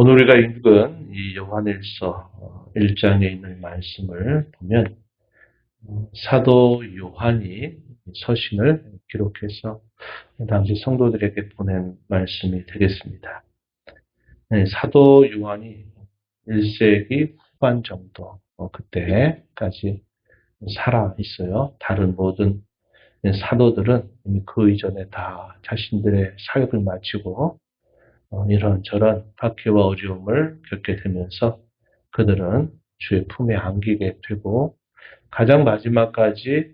오늘 우리가 읽은 이 요한일서 1장에 있는 말씀을 보면 사도 요한이 서신을 기록해서 당시 성도들에게 보낸 말씀이 되겠습니다. 사도 요한이 1세기 후반 정도 그때까지 살아 있어요. 다른 모든 사도들은 이미 그 이전에 다 자신들의 사역을 마치고 이런저런 박해와 어려움을 겪게 되면서 그들은 주의 품에 안기게 되고 가장 마지막까지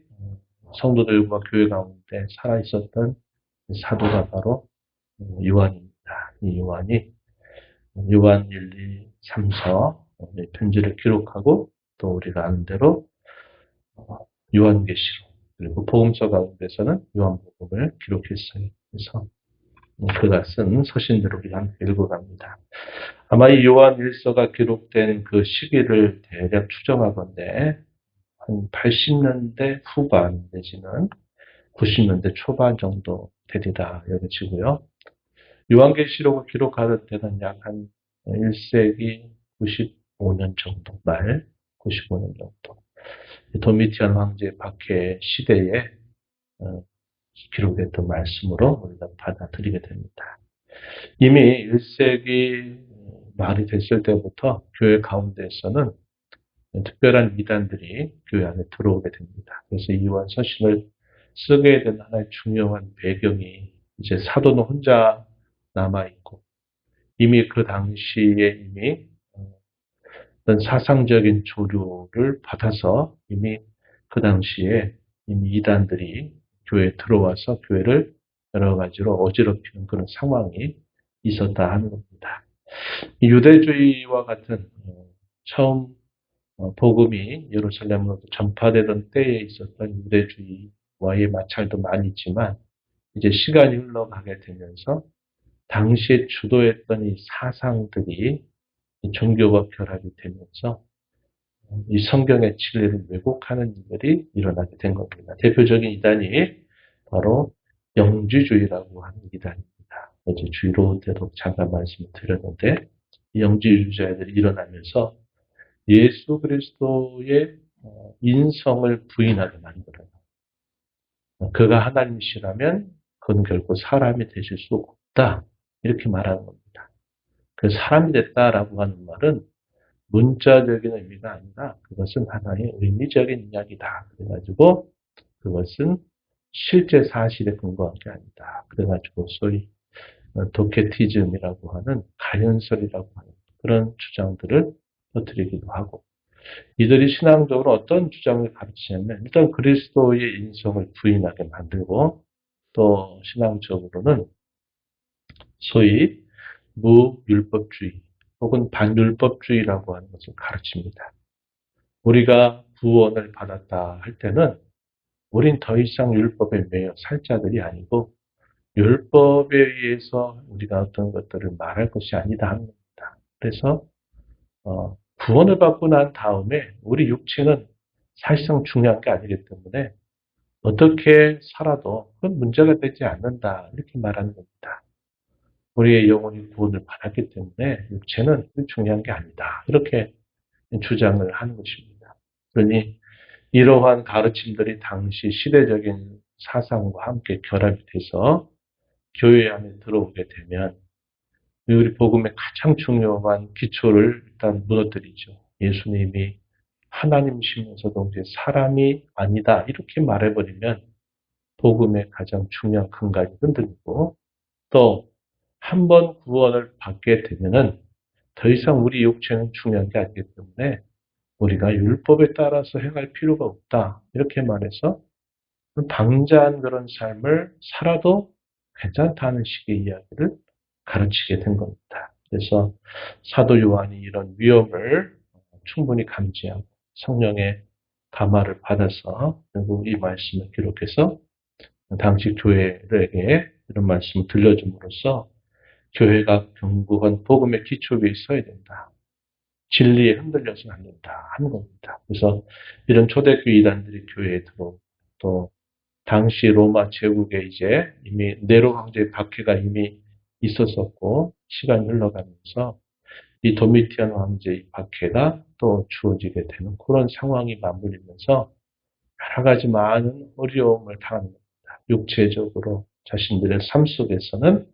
성도들과 교회 가운데 살아있었던 사도가 바로 요한입니다. 이 요한이 요한 1, 2, 3서 편지를 기록하고 또 우리가 아는 대로 요한계시록 그리고 복음서 가운데서는 요한복음을 기록했어요. 그래서 그가 쓴 서신들을 우리가 함께 읽어갑니다. 아마 이 요한 일서가 기록된 그 시기를 대략 추정하건대 한 80년대 후반 내지는 90년대 초반 정도 되리라 여겨지고요. 요한계시록을 기록하던 때는 약 한 1세기 95년 정도 말 95년 정도 도미티안 황제의 박해 시대에 기록됐던 말씀으로 우리가 받아들이게 됩니다. 이미 1세기 말이 됐을 때부터 교회 가운데에서는 특별한 이단들이 교회 안에 들어오게 됩니다. 그래서 이 요한 서신을 쓰게 된 하나의 중요한 배경이 이제 사도는 혼자 남아있고 이미 그 당시에 이미 어떤 사상적인 조류를 받아서 이미 그 당시에 이미 이단들이 교회에 들어와서 교회를 여러 가지로 어지럽히는 그런 상황이 있었다 하는 겁니다. 유대주의와 같은 처음 복음이 예루살렘으로 전파되던 때에 있었던 유대주의와의 마찰도 많이 있지만 이제 시간이 흘러가게 되면서 당시에 주도했던 이 사상들이 종교와 결합이 되면서 이 성경의 진리를 왜곡하는 일들이 일어나게 된 겁니다. 대표적인 이단이 바로 영지주의라고 하는 이단입니다. 어제 주의로 때도 잠깐 말씀을 드렸는데 이 영지주의자들이 일어나면서 예수 그리스도의 인성을 부인하게 만들어요. 그가 하나님이시라면 그는 결코 사람이 되실 수 없다. 이렇게 말하는 겁니다. 그 사람이 됐다라고 하는 말은 문자적인 의미가 아니라 그것은 하나의 의미적인 이야기다. 그래가지고 그것은 실제 사실에 근거한 게 아니다. 그래가지고 소위 도케티즘이라고 하는 가연설이라고 하는 그런 주장들을 퍼뜨리기도 하고 이들이 신앙적으로 어떤 주장을 가르치냐면 일단 그리스도의 인성을 부인하게 만들고 또 신앙적으로는 소위 무율법주의 혹은 반율법주의라고 하는 것을 가르칩니다. 우리가 구원을 받았다 할 때는 우린 더 이상 율법에 매여 살 자들이 아니고 율법에 의해서 우리가 어떤 것들을 말할 것이 아니다 하는 겁니다. 그래서 구원을 받고 난 다음에 우리 육체는 사실상 중요한 게 아니기 때문에 어떻게 살아도 그건 문제가 되지 않는다 이렇게 말하는 겁니다. 우리의 영혼이 구원을 받았기 때문에 육체는 중요한 게 아니다 이렇게 주장을 하는 것입니다. 그러니 이러한 가르침들이 당시 시대적인 사상과 함께 결합이 돼서 교회 안에 들어오게 되면 우리 복음의 가장 중요한 기초를 일단 무너뜨리죠. 예수님이 하나님이시면서도 이제 사람이 아니다 이렇게 말해버리면 복음의 가장 중요한 근간이 흔들리고 또 한 번 구원을 받게 되면은 더 이상 우리 육체는 중요한 게 아니기 때문에 우리가 율법에 따라서 행할 필요가 없다 이렇게 말해서 방자한 그런 삶을 살아도 괜찮다는 식의 이야기를 가르치게 된 겁니다. 그래서 사도 요한이 이런 위험을 충분히 감지하고 성령의 감화를 받아서 결국 이 말씀을 기록해서 당시 교회에게 이런 말씀을 들려줌으로써 교회가 결국은 복음의 기초 위에 서야 된다. 진리에 흔들려서는 안 된다 하는 겁니다. 그래서 이런 초대교회 이단들이 교회에 들어오고 또 당시 로마 제국에 이제 이미 네로 황제의 박해가 이미 있었었고 시간이 흘러가면서 이 도미티안 황제의 박해가 또 주어지게 되는 그런 상황이 맞물리면서 여러 가지 많은 어려움을 당하는 겁니다. 육체적으로 자신들의 삶 속에서는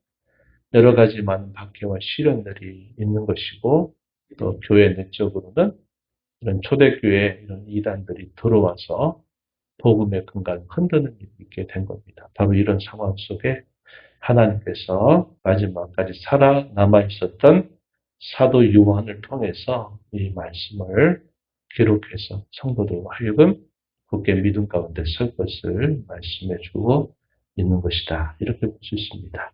여러 가지 많은 박해와 시련들이 있는 것이고 또 교회 내적으로는 이런 초대교회 이런 이단들이 들어와서 복음의 근간을 흔드는 일이 있게 된 겁니다. 바로 이런 상황 속에 하나님께서 마지막까지 살아남아 있었던 사도 요한을 통해서 이 말씀을 기록해서 성도들과 하여금 굳게 믿음 가운데 설 것을 말씀해 주고 있는 것이다. 이렇게 볼 수 있습니다.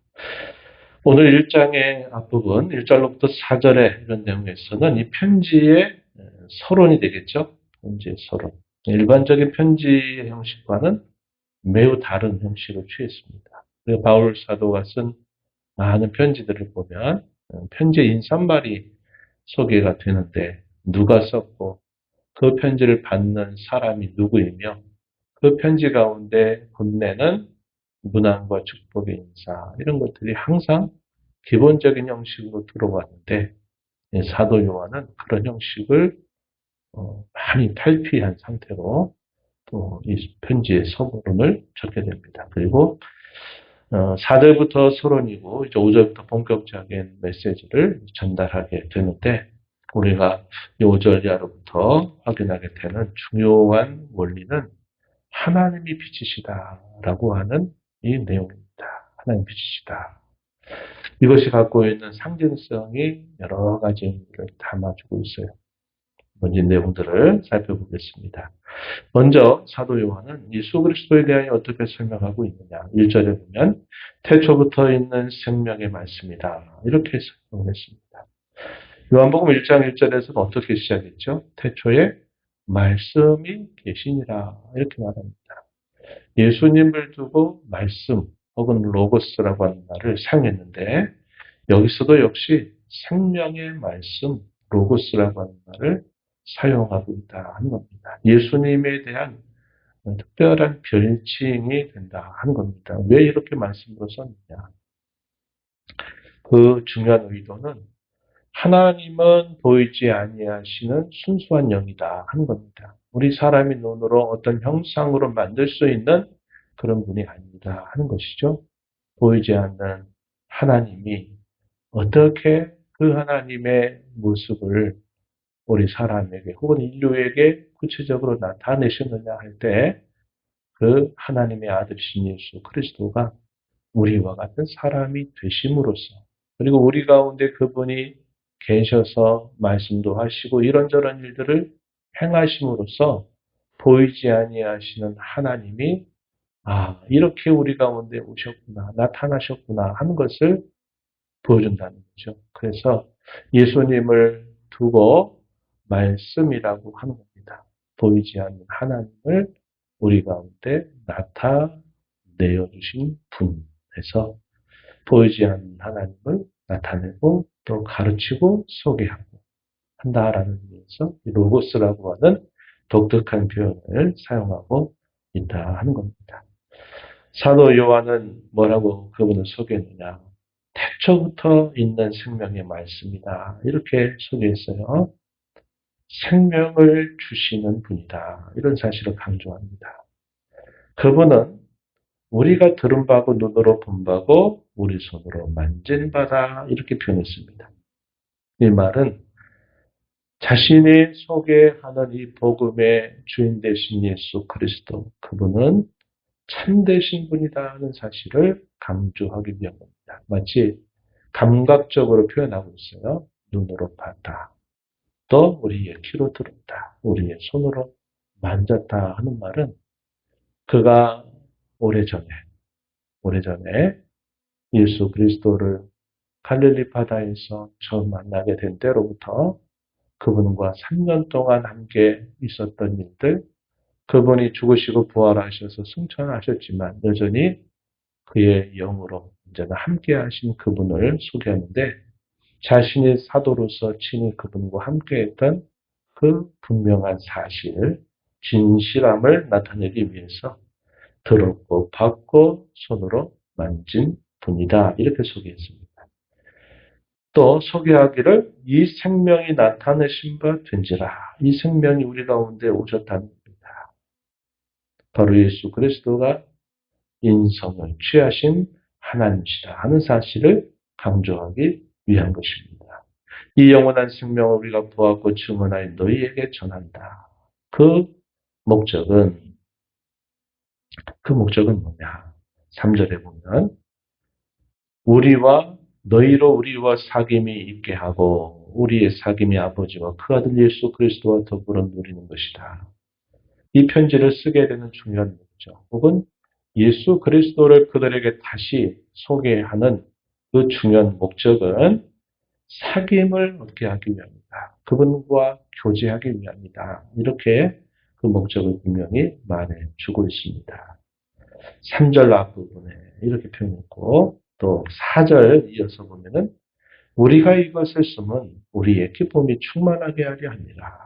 오늘 1장의 앞부분 1절로부터 4절의 이런 내용에서는 이 편지의 서론이 되겠죠. 편지의 서론. 일반적인 편지의 형식과는 매우 다른 형식을 취했습니다. 그리고 바울 사도가 쓴 많은 편지들을 보면 편지의 인사말이 소개가 되는데 누가 썼고 그 편지를 받는 사람이 누구이며 그 편지 가운데 건네는 문안과 축복의 인사 이런 것들이 항상 기본적인 형식으로 들어왔는데 사도 요한은 그런 형식을 많이 탈피한 상태로 또 이 편지의 서론을 적게 됩니다. 그리고 4절부터 서론이고 이제 5절부터 본격적인 메시지를 전달하게 되는데 우리가 이 5절 이하로부터 확인하게 되는 중요한 원리는 하나님이 빛이시다라고 하는 이 내용입니다. 하나님 빛이시다. 이것이 갖고 있는 상징성이 여러 가지 의미를 담아주고 있어요. 먼저 내용들을 살펴보겠습니다. 먼저 사도 요한은 예수 그리스도에 대하여 어떻게 설명하고 있느냐. 1절에 보면 태초부터 있는 생명의 말씀이다. 이렇게 설명을 했습니다. 요한복음 1장 1절에서는 어떻게 시작했죠? 태초에 말씀이 계시니라. 이렇게 말합니다. 예수님을 두고 말씀 혹은 로고스라고 하는 말을 사용했는데 여기서도 역시 생명의 말씀, 로고스라고 하는 말을 사용하고 있다 하는 겁니다. 예수님에 대한 특별한 별칭이 된다 하는 겁니다. 왜 이렇게 말씀으로 썼느냐? 그 중요한 의도는 하나님은 보이지 아니하시는 순수한 영이다 하는 겁니다. 우리 사람이 눈으로 어떤 형상으로 만들 수 있는 그런 분이 아니다 하는 것이죠. 보이지 않는 하나님이 어떻게 그 하나님의 모습을 우리 사람에게 혹은 인류에게 구체적으로 나타내셨느냐 할 때 그 하나님의 아들이신 예수 그리스도가 우리와 같은 사람이 되심으로써 그리고 우리 가운데 그분이 계셔서 말씀도 하시고 이런저런 일들을 행하심으로써 보이지 아니하시는 하나님이 이렇게 우리 가운데 오셨구나 나타나셨구나 하는 것을 보여준다는 거죠. 그래서 예수님을 두고 말씀이라고 하는 겁니다. 보이지 않는 하나님을 우리 가운데 나타내어 주신 분에서 보이지 않는 하나님을 나타내고 또 가르치고 소개하고 한다라는 의미에서 로고스라고 하는 독특한 표현을 사용하고 있다 하는 겁니다. 사도 요한은 뭐라고 그분을 소개했느냐? 태초부터 있는 생명의 말씀이다. 이렇게 소개했어요. 생명을 주시는 분이다. 이런 사실을 강조합니다. 그분은 우리가 들은 바고 눈으로 본 바고 우리 손으로 만진 바다. 이렇게 표현했습니다. 이 말은 자신이 소개하는 이 복음의 주인 되신 예수 그리스도 그분은 참되신 분이다 하는 사실을 강조하기 위한 겁니다. 마치 감각적으로 표현하고 있어요. 눈으로 봤다. 또 우리의 귀로 들었다. 우리의 손으로 만졌다 하는 말은 그가 오래전에 예수 그리스도를 갈릴리 바다에서 처음 만나게 된 때로부터 그분과 3년 동안 함께 있었던 일들, 그분이 죽으시고 부활하셔서 승천하셨지만 여전히 그의 영으로 언제나 함께 하신 그분을 소개하는데 자신이 사도로서 친히 그분과 함께했던 그 분명한 사실, 진실함을 나타내기 위해서 들었고 봤고 손으로 만진 분이다. 이렇게 소개했습니다. 또 소개하기를 이 생명이 나타내신 바 된지라. 이 생명이 우리 가운데 오셨다는 겁니다. 바로 예수 그리스도가 인성을 취하신 하나님이시다 하는 사실을 강조하기 위한 것입니다. 이 영원한 생명을 우리가 보았고 증언하여 너희에게 전한다. 그 목적은 뭐냐? 3절에 보면 우리와 사귐이 있게 하고 우리의 사귐이 아버지와 그 아들 예수 그리스도와 더불어 누리는 것이다. 이 편지를 쓰게 되는 중요한 목적 혹은 예수 그리스도를 그들에게 다시 소개하는 그 중요한 목적은 사귐을 얻게 하기 위함이다. 그분과 교제하기 위함이다. 이렇게 그 목적을 분명히 말해주고 있습니다. 3절 앞부분에 이렇게 표현했고 또 4절 이어서 보면은 우리가 이것을 쓰면 우리의 기쁨이 충만하게 하려 합니다.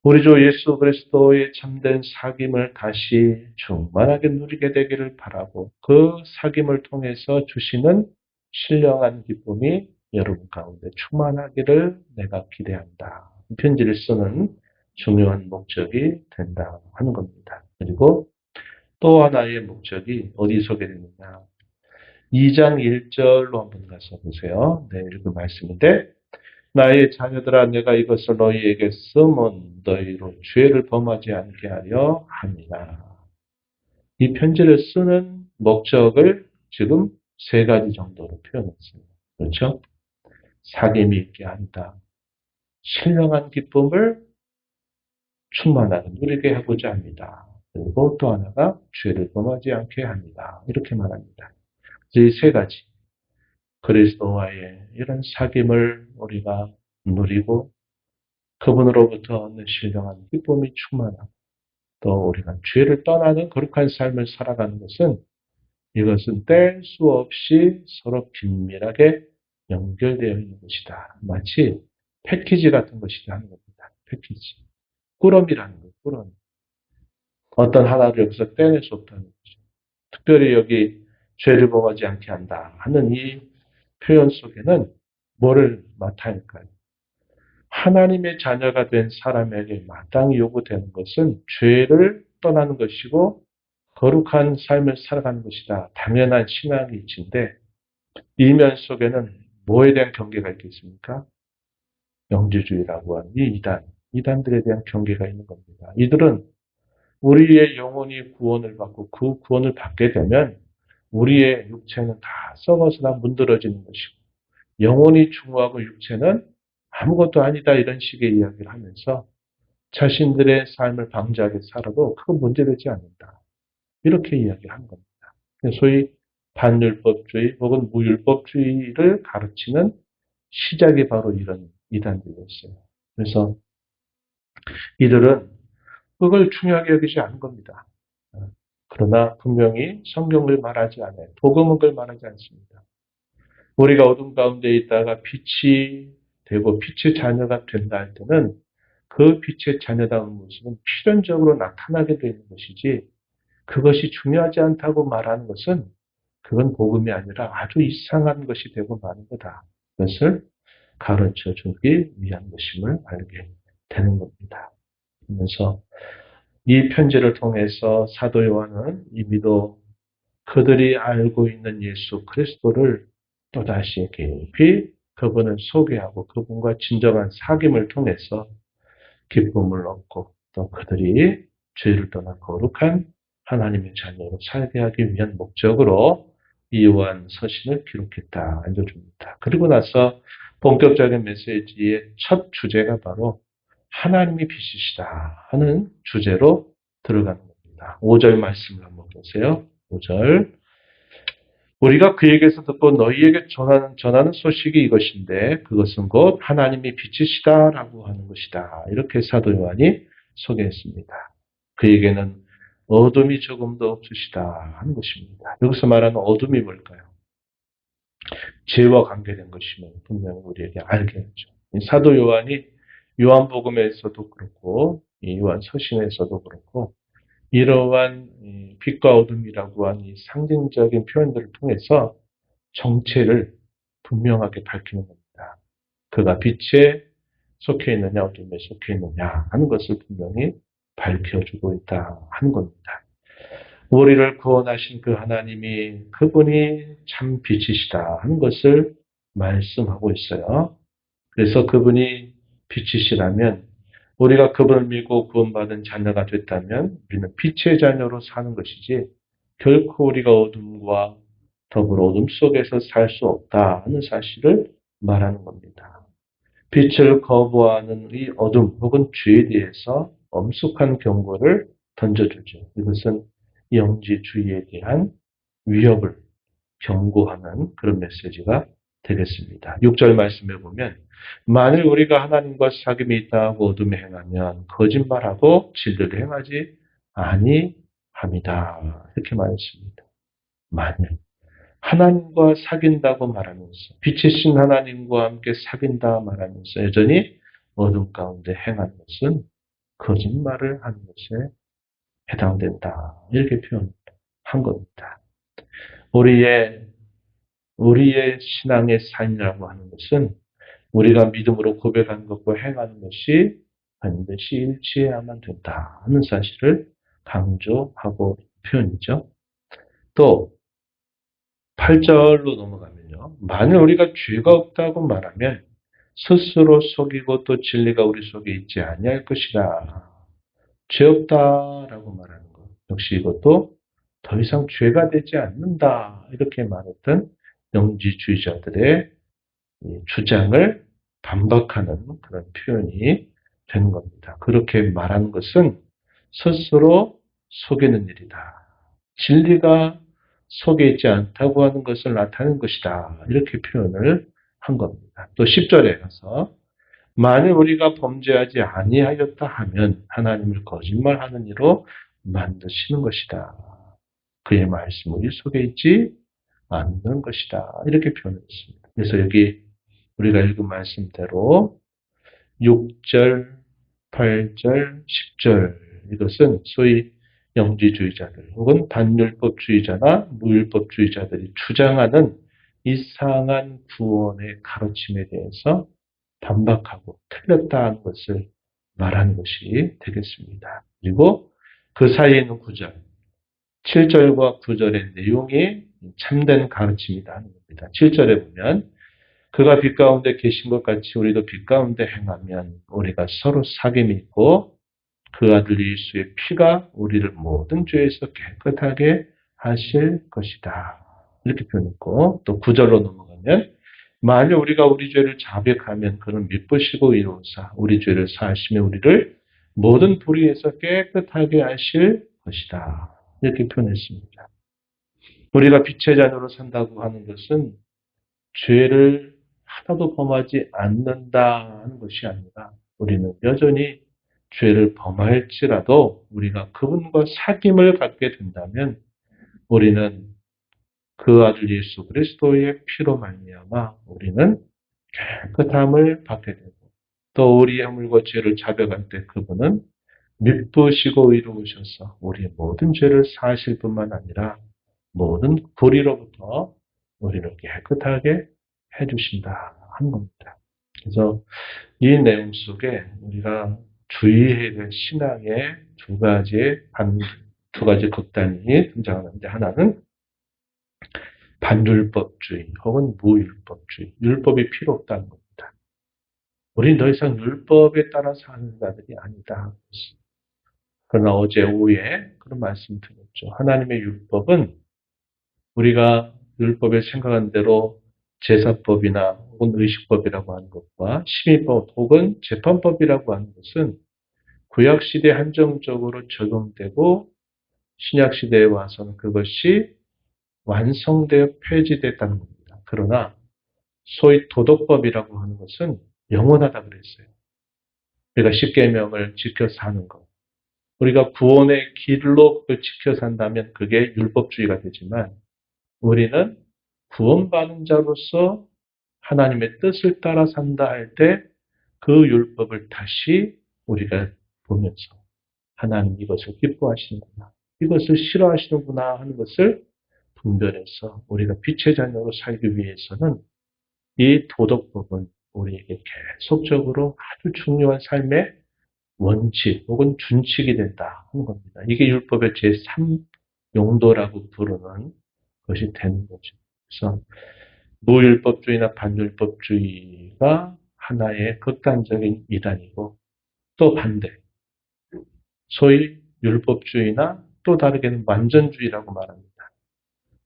우리 주 예수 그리스도의 참된 사귐을 다시 충만하게 누리게 되기를 바라고 그 사귐을 통해서 주시는 신령한 기쁨이 여러분 가운데 충만하기를 내가 기대한다. 이 편지를 쓰는 중요한 목적이 된다 하는 겁니다. 그리고 또 하나의 목적이 어디 소개되느냐. 2장 1절로 한번 가서 보세요. 네, 읽은 말씀인데 나의 자녀들아 내가 이것을 너희에게 쓰면 너희로 죄를 범하지 않게 하려 합니다. 이 편지를 쓰는 목적을 지금 세 가지 정도로 표현했어요. 그렇죠? 사귐이 있게 한다. 신령한 기쁨을 충만하게 누리게 하고자 합니다. 그리고 또 하나가 죄를 범하지 않게 합니다. 이렇게 말합니다. 이 세 가지 그리스도와의 이런 사귐을 우리가 누리고 그분으로부터 얻는 신령한 기쁨이 충만하고 또 우리가 죄를 떠나는 거룩한 삶을 살아가는 것은 이것은 뗄 수 없이 서로 긴밀하게 연결되어 있는 것이다. 마치 패키지 같은 것이다 하는 겁니다. 패키지. 꾸러미라는 거예요. 꾸러미. 어떤 하나를 여기서 떼낼 수 없다는 거죠. 특별히 여기 죄를 범하지 않게 한다 하는 이 표현 속에는 뭐를 나타낼까요? 하나님의 자녀가 된 사람에게 마땅히 요구되는 것은 죄를 떠나는 것이고 거룩한 삶을 살아가는 것이다. 당연한 신앙의 이치인데 이면 속에는 뭐에 대한 경계가 있겠습니까? 영지주의라고 하는 이 이단들에 대한 경계가 있는 겁니다. 이들은 우리의 영혼이 구원을 받고 그 구원을 받게 되면 우리의 육체는 다 썩어서 다 문드러지는 것이고 영혼이 중요하고 육체는 아무것도 아니다 이런 식의 이야기를 하면서 자신들의 삶을 방지하게 살아도 그건 문제되지 않는다. 이렇게 이야기하는 겁니다. 소위 반율법주의 혹은 무율법주의를 가르치는 시작이 바로 이런 이단들이었어요. 그래서 이들은 그걸 중요하게 여기지 않은 겁니다. 그러나 분명히 성경을 말하지 않아요. 복음은 그걸 말하지 않습니다. 우리가 어둠 가운데 있다가 빛이 되고 빛의 자녀가 된다 할 때는 그 빛의 자녀다운 모습은 필연적으로 나타나게 되는 것이지 그것이 중요하지 않다고 말하는 것은 그건 복음이 아니라 아주 이상한 것이 되고 마는 거다. 그것을 가르쳐 주기 위한 것임을 알게 되는 겁니다. 그래서 이 편지를 통해서 사도 요한은 이미도 그들이 알고 있는 예수 그리스도를 또다시 깊이 그분을 소개하고 그분과 진정한 사귐을 통해서 기쁨을 얻고 또 그들이 죄를 떠나 거룩한 하나님의 자녀로 살게 하기 위한 목적으로 이 요한 서신을 기록했다 알려줍니다. 그리고 나서 본격적인 메시지의 첫 주제가 바로 하나님이 빛이시다 하는 주제로 들어가는 겁니다. 5절 말씀을 한번 보세요. 5절 우리가 그에게서 듣고 너희에게 전하는 소식이 이것인데 그것은 곧 하나님이 빛이시다라고 하는 것이다. 이렇게 사도 요한이 소개했습니다. 그에게는 어둠이 조금도 없으시다 하는 것입니다. 여기서 말하는 어둠이 뭘까요? 죄와 관계된 것임을 분명히 우리에게 알게 하죠. 사도 요한이 요한복음에서도 그렇고 이 요한 서신에서도 그렇고 이러한 빛과 어둠이라고 하는 이 상징적인 표현들을 통해서 정체를 분명하게 밝히는 겁니다. 그가 빛에 속해 있느냐 어둠에 속해 있느냐 하는 것을 분명히 밝혀주고 있다 하는 겁니다. 우리를 구원하신 그 하나님이 그분이 참 빛이시다 하는 것을 말씀하고 있어요. 그래서 그분이 빛이시라면 우리가 그분을 믿고 구원받은 자녀가 됐다면 우리는 빛의 자녀로 사는 것이지 결코 우리가 어둠과 더불어 어둠 속에서 살 수 없다 하는 사실을 말하는 겁니다. 빛을 거부하는 이 어둠 혹은 죄에 대해서 엄숙한 경고를 던져주죠. 이것은 영지주의에 대한 위협을 경고하는 그런 메시지가 되겠습니다. 6절 말씀에 보면 만일 우리가 하나님과 사귐이 있다 하고 어둠에 행하면 거짓말하고 진리를 행하지 아니함이다. 이렇게 말했습니다. 만일 하나님과 사귄다고 말하면서 빛이신 하나님과 함께 사귄다 말하면서 여전히 어둠 가운데 행하는 것은 거짓말을 하는 것에 해당된다. 이렇게 표현한 겁니다. 우리의 신앙의 삶이라고 하는 것은 우리가 믿음으로 고백하는 것과 행하는 것이 반드시 일치해야만 된다 하는 사실을 강조하고 표현이죠. 또 8절로 넘어가면요. 만일 우리가 죄가 없다고 말하면 스스로 속이고 또 진리가 우리 속에 있지 아니할 것이다. 죄 없다라고 말하는 것. 역시 이것도 더 이상 죄가 되지 않는다. 이렇게 말했던 영지주의자들의 주장을 반박하는 그런 표현이 되는 겁니다. 그렇게 말하는 것은 스스로 속이는 일이다. 진리가 속에 있지 않다고 하는 것을 나타내는 것이다. 이렇게 표현을 한 겁니다. 또 10절에 가서 만일 우리가 범죄하지 아니하였다 하면 하나님을 거짓말하는 이로 만드시는 것이다. 그의 말씀 우리 속에 있지 않는 것이다. 이렇게 표현했습니다. 그래서 여기 우리가 읽은 말씀대로 6절, 8절, 10절 이것은 소위 영지주의자들 혹은 반율법주의자나 무율법주의자들이 주장하는 이상한 구원의 가르침에 대해서 반박하고 틀렸다는 것을 말하는 것이 되겠습니다. 그리고 그 사이에 있는 9절, 7절과 9절의 내용이 참된 가르침이다 하는 겁니다. 7절에 보면 그가 빛 가운데 계신 것 같이 우리도 빛 가운데 행하면 우리가 서로 사귐이 있고 그 아들 예수의 피가 우리를 모든 죄에서 깨끗하게 하실 것이다. 이렇게 표현했고 또 9절로 넘어가면 만일 우리가 우리 죄를 자백하면 그는 미쁘시고 이로우사 우리 죄를 사하시며 우리를 모든 불의에서 깨끗하게 하실 것이다. 이렇게 표현했습니다. 우리가 빛의 자녀로 산다고 하는 것은 죄를 하나도 범하지 않는다 하는 것이 아니라 우리는 여전히 죄를 범할지라도 우리가 그분과 사귐을 갖게 된다면 우리는 그 아들 예수 그리스도의 피로 말미암아 우리는 깨끗함을 받게 되고 또 우리의 허물과 죄를 자백할 때 그분은 미쁘시고 의로우셔서 우리의 모든 죄를 사하실 뿐만 아니라 모든 불의로부터 우리를 깨끗하게 해주신다 하는 겁니다. 그래서 이 내용 속에 우리가 주의해야 될 신앙의 두 가지 극단이 등장하는데 하나는 반율법주의 혹은 무율법주의, 율법이 필요 없다는 겁니다. 우리는 더 이상 율법에 따라 사는 자들이 아니다. 그러나 어제 오후에 그런 말씀 드렸죠. 하나님의 율법은 우리가 율법에 생각한 대로 제사법이나 혹은 의식법이라고 하는 것과 심의법 혹은 재판법이라고 하는 것은 구약시대에 한정적으로 적용되고 신약시대에 와서는 그것이 완성되어 폐지됐다는 겁니다. 그러나 소위 도덕법이라고 하는 것은 영원하다 그랬어요. 우리가 십계명을 지켜 사는 것. 우리가 구원의 길로 그걸 지켜 산다면 그게 율법주의가 되지만 우리는 구원받은 자로서 하나님의 뜻을 따라 산다 할 때 그 율법을 다시 우리가 보면서 하나님 이것을 기뻐하시는구나. 이것을 싫어하시는구나 하는 것을 분별해서 우리가 빛의 자녀로 살기 위해서는 이 도덕법은 우리에게 계속적으로 아주 중요한 삶의 원칙 혹은 준칙이 된다 하는 겁니다. 이게 율법의 제3 용도라고 부르는 것이 되는 거죠. 그래서 무율법주의나 반율법주의가 하나의 극단적인 이단이고 또 반대, 소위 율법주의나 또 다르게는 완전주의라고 말합니다.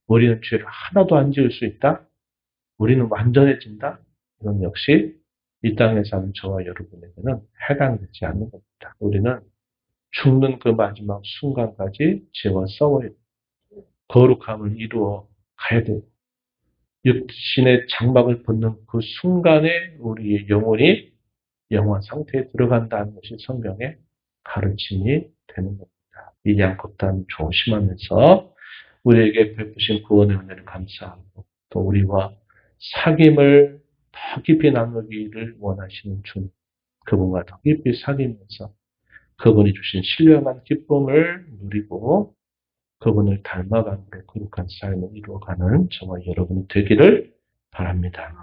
우리는 죄를 하나도 안 지을 수 있다. 우리는 완전해진다. 이건 역시 이 땅에 사는 저와 여러분에게는 해당되지 않는 겁니다. 우리는 죽는 그 마지막 순간까지 죄와 싸워야 돼요. 거룩함을 이루어 가야 돼요. 육신의 장막을 벗는 그 순간에 우리의 영혼이 영원 상태에 들어간다는 것이 성경의 가르침이 되는 겁니다. 이 양극단 조심하면서 우리에게 베푸신 구원의 은혜를 감사하고 또 우리와 사귐을 더 깊이 나누기를 원하시는 주님, 그분과 더 깊이 사귀면서 그분이 주신 신령한 기쁨을 누리고 그분을 닮아감으로 거룩한 삶을 이루어가는 저와 여러분이 되기를 바랍니다.